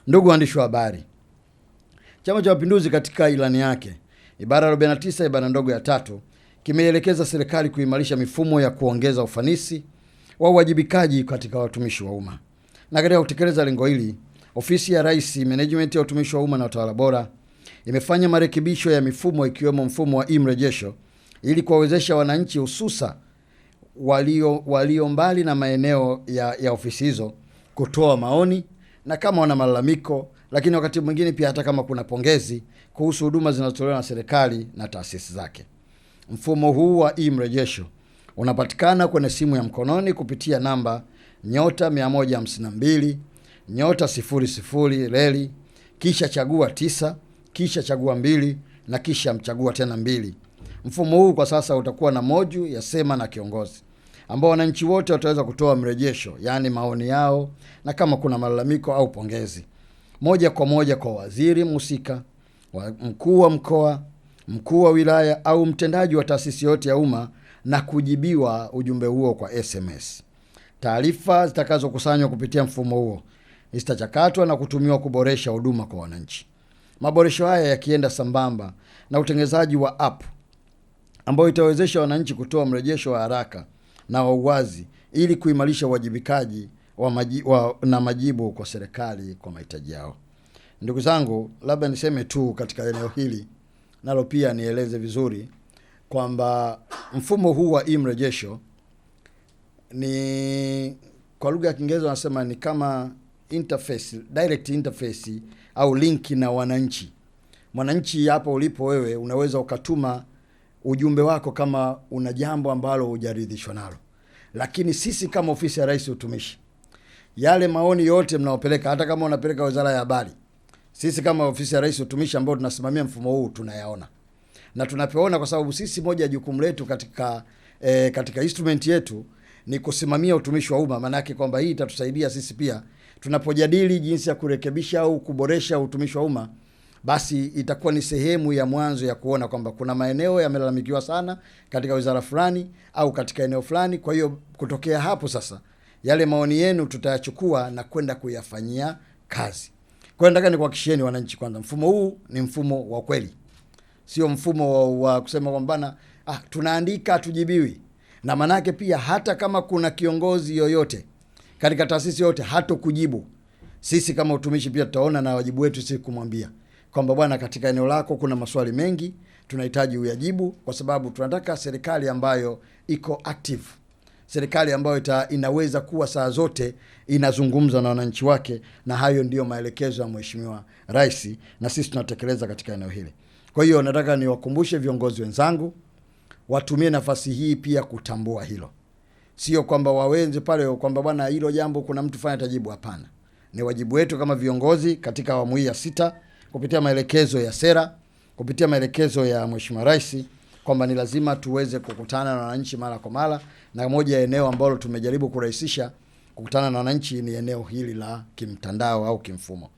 Ndugu waandishi wa habari, Chama cha Mapinduzi katika ilani yake ibara 49 ibara ndogo ya 3 kimeelekeza serikali kuimarisha mifumo ya kuongeza ufanisi wa uwajibikaji katika watumishi wa umma. Na katika kutekeleza lengo hili, Ofisi ya Rais, Management ya Utumishi wa Umma na Utawala Bora imefanya marekebisho ya mifumo ikiwemo mfumo wa e-mrejesho ili kuwawezesha wananchi hususa walio mbali na maeneo ya ofisi hizo kutoa maoni na kama wana malalamiko, lakini wakati mwingine pia hata kama kuna pongezi kuhusu huduma zinazotolewa na serikali na taasisi zake. Mfumo huu wa e-mrejesho unapatikana kwenye simu ya mkononi kupitia namba *152 *00 reli kisha chagua 9 kisha chagua 2 na kisha mchagua tena 2. Mfumo huu kwa sasa utakuwa na moju ya sema na kiongozi, ambao wananchi wote wataweza kutoa mrejesho, yani maoni yao, na kama kuna malalamiko au pongezi, moja kwa moja kwa waziri mhusika, mkuu wa mkoa, mkuu wa wilaya au mtendaji wa taasisi yote ya umma, na kujibiwa ujumbe huo kwa SMS. Taarifa zitakazokusanywa kupitia mfumo huo zitachakatwa na kutumiwa kuboresha huduma kwa wananchi. Maboresho haya yakienda sambamba na utengenezaji wa app ambayo itawezesha wananchi kutoa mrejesho wa haraka na wa uwazi ili kuimarisha uwajibikaji na majibu kwa serikali kwa mahitaji yao. Ndugu zangu, labda niseme tu katika eneo hili, nalo pia nieleze vizuri kwamba mfumo huu wa e-mrejesho ni, kwa lugha ya Kiingereza wanasema ni kama interface, direct interface au linki na wananchi. Mwananchi hapo ulipo wewe unaweza ukatuma ujumbe wako kama una jambo ambalo hujaridhishwa nalo. Lakini sisi kama Ofisi ya Rais Utumishi, yale maoni yote mnaopeleka, hata kama unapeleka Wizara ya Habari, sisi kama Ofisi ya Rais Utumishi ambao tunasimamia mfumo huu tunayaona. Na tunapeona kwa sababu sisi moja ya jukumu letu katika instrument yetu ni kusimamia utumishi wa umma. Maana yake kwamba hii itatusaidia sisi pia tunapojadili jinsi ya kurekebisha au kuboresha utumishi wa umma, basi itakuwa ni sehemu ya mwanzo ya kuona kwamba kuna maeneo yamelalamikiwa sana katika wizara fulani au katika eneo fulani. Kwa hiyo kutokea hapo sasa, yale maoni yenu tutayachukua na kwenda kuyafanyia kazi. Kwa hiyo nataka nikuhakikishieni wananchi kwanza, mfumo huu ni mfumo wa kweli. Sio mfumo wa kusema kwamba tunaandika hatujibiwi. Na manake pia hata kama kuna kiongozi yoyote katika taasisi yote hatokujibu, sisi kama utumishi pia tutaona na wajibu wetu sisi kumwambia kwamba bwana, katika eneo lako kuna maswali mengi, tunahitaji uyajibu, kwa sababu tunataka serikali ambayo iko active, serikali ambayo inaweza kuwa saa zote inazungumza na wananchi wake, na hayo ndio maelekezo ya Mheshimiwa Rais, na sisi tunatekeleza katika eneo hili. Kwa hiyo nataka niwakumbushe viongozi wenzangu watumie nafasi hii pia kutambua hilo. Sio kwamba wawenze pale kwamba bwana, hilo jambo kuna mtu fanya tajibu. Hapana. Ni wajibu wetu kama viongozi katika awamu hii ya 6 kupitia maelekezo ya sera, kupitia maelekezo ya Mheshimiwa Rais, kwamba ni lazima tuweze kukutana na wananchi mara kwa mara, na moja ya eneo ambalo tumejaribu kurahisisha kukutana na wananchi ni eneo hili la kimtandao au kimfumo.